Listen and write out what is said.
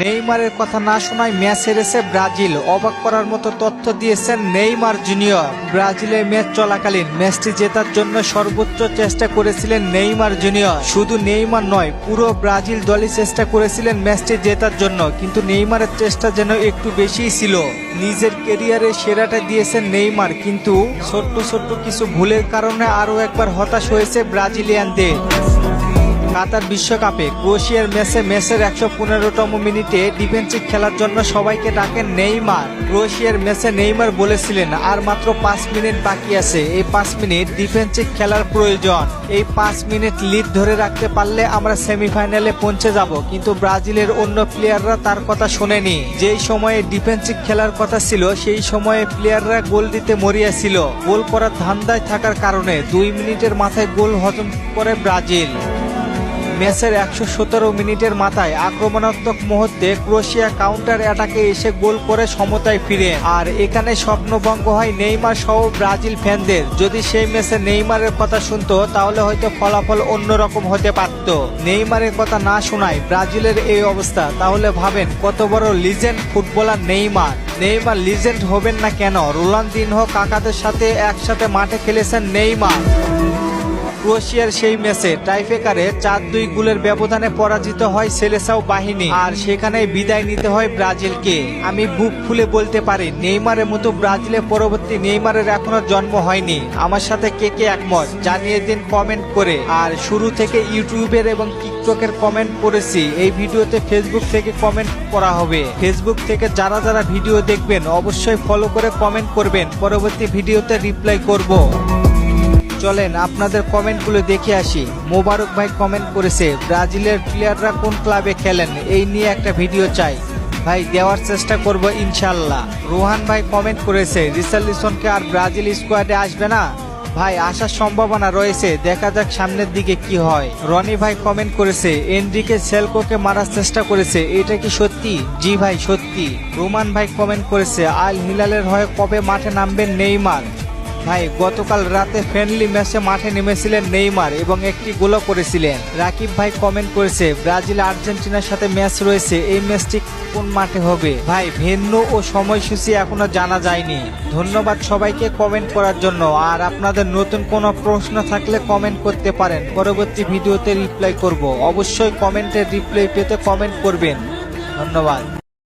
নেইমারের কথা না শোনায় ম্যাচ হেরেছে ব্রাজিল। অবাক করার মতো তথ্য দিয়েছেন নেইমার জুনিয়র। ব্রাজিলের ম্যাচ চলাকালীন ম্যাচটি জেতার জন্য সর্বোচ্চ চেষ্টা করেছিলেন নেইমার জুনিয়র। শুধু নেইমার নয়, পুরো ব্রাজিল দলই চেষ্টা করেছিলেন ম্যাচটি জেতার জন্য, কিন্তু নেইমারের চেষ্টা যেন একটু বেশিই ছিল। নিজের ক্যারিয়ারের সেরাটা দিয়েছেন নেইমার, কিন্তু ছোট্ট ছোট্ট কিছু ভুলের কারণে আরও একবার হতাশ হয়েছে ব্রাজিলিয়ানদের। কাতার বিশ্বকাপে ক্রোয়েশিয়ার ম্যাচের ১১৫তম মিনিটে ডিফেন্সিভ খেলার জন্য সবাইকে ডাকেন নেইমার। ক্রোয়েশিয়ার ম্যাচে নেইমার বলেছিলেন আর মাত্র ৫ মিনিট বাকি আছে, এই ৫ মিনিট ডিফেন্সিভ খেলার প্রয়োজন। এই ৫ মিনিট লিড ধরে রাখতে পারলে আমরা সেমিফাইনালে পৌঁছে যাব। কিন্তু ব্রাজিলের অন্য প্লেয়াররা তার কথা শোনেনি। যেই সময়ে ডিফেন্সিভ খেলার কথা ছিল সেই সময়ে প্লেয়াররা গোল দিতে মরিয়া ছিল। গোল করার ধান্দায় থাকার কারণে ২ মিনিটের মাথায় গোল হজম করে ব্রাজিল। ম্যাচের ১১৭ মিনিটের মাথায় আক্রমণাত্মক মুহূর্তে ক্রোয়েশিয়া কাউন্টার অ্যাটাকে এসে গোল করে সমতায় ফিরে। আর এখানে স্বপ্নভঙ্গ হয় নেইমার সহ ব্রাজিল ফ্যানদের। যদি সেই ম্যাচে নেইমারের কথা শুনতো তাহলে হয়তো ফলাফল অন্যরকম হতে পারত। নেইমারের কথা না শোনায় ব্রাজিলের এই অবস্থা, তাহলে ভাবেন কত বড় legend footballer Neymar. Neymar legend হবেন না কেন? রোনালদিনহো কাকাদের সাথে একসাথে মাঠে খেলেছেন নেইমার। ক্রোয়েশিয়ার সেই ম্যাচে টাইব্রেকারে ৪-২ গোলের ব্যবধানে পরাজিত হয় সেলেসাও বাহিনী, আর সেখানেই বিদায় নিতে হয় ব্রাজিলকে। আমি বুক ফুলে বলতে পারি, নেইমারের মতো ব্রাজিলের পরবর্তী নেইমারের এখনো জন্ম হয়নি। আমার সাথে কে কে একমত জানিয়ে দিন কমেন্ট করে। আর শুরু থেকে ইউটিউবের এবং টিকটকের কমেন্ট করেছি, এই ভিডিওতে ফেসবুক থেকে কমেন্ট করা হবে। ফেসবুক থেকে যারা যারা ভিডিও দেখবেন অবশ্যই ফলো করে কমেন্ট করবেন, পরবর্তী ভিডিওতে রিপ্লাই করব। চলেন আপনাদের কমেন্টগুলো দেখে আসি। মোবারক ভাই কমেন্ট করেছে, ব্রাজিলের প্লেয়াররা কোন ক্লাবে খেলেন, এই নিয়ে একটা ভিডিও চাই। ভাই দেওয়ার চেষ্টা করব ইনশাল্লাহ। রোহান ভাই কমেন্ট করেছে, রিচার্লিসনকে আর ব্রাজিল স্কোয়াডে আসবে না। ভাই আসার সম্ভাবনা রয়েছে, দেখা যাক সামনের দিকে কি হয়। রনি ভাই কমেন্ট করেছে, এনরিকে সেলকোকে মারার চেষ্টা করেছে, এটা কি সত্যি? জি ভাই সত্যি। রোমান ভাই কমেন্ট করেছে, আল হিলালের হয়ে কবে মাঠে নামবেন নেইমার? ভাই গতকাল রাতে ফ্রেন্ডলি ম্যাচে মাঠে নেমেছিলেন নেইমার এবং একটি গোলও করেছিলেন। রাকিব ভাই কমেন্ট করেছে, ব্রাজিল আর্জেন্টিনার সাথে ম্যাচ রয়েছে, এই ম্যাচটি কোন মাঠে হবে? ভাই ভেন্যু ও সময়সূচি এখনো জানা যায়নি। ধন্যবাদ সবাইকে কমেন্ট করার জন্য। আর আপনাদের নতুন কোনো প্রশ্ন থাকলে কমেন্ট করতে পারেন, পরবর্তী ভিডিওতে রিপ্লাই করব। অবশ্যই কমেন্টের রিপ্লাই পেতে কমেন্ট করবেন। ধন্যবাদ।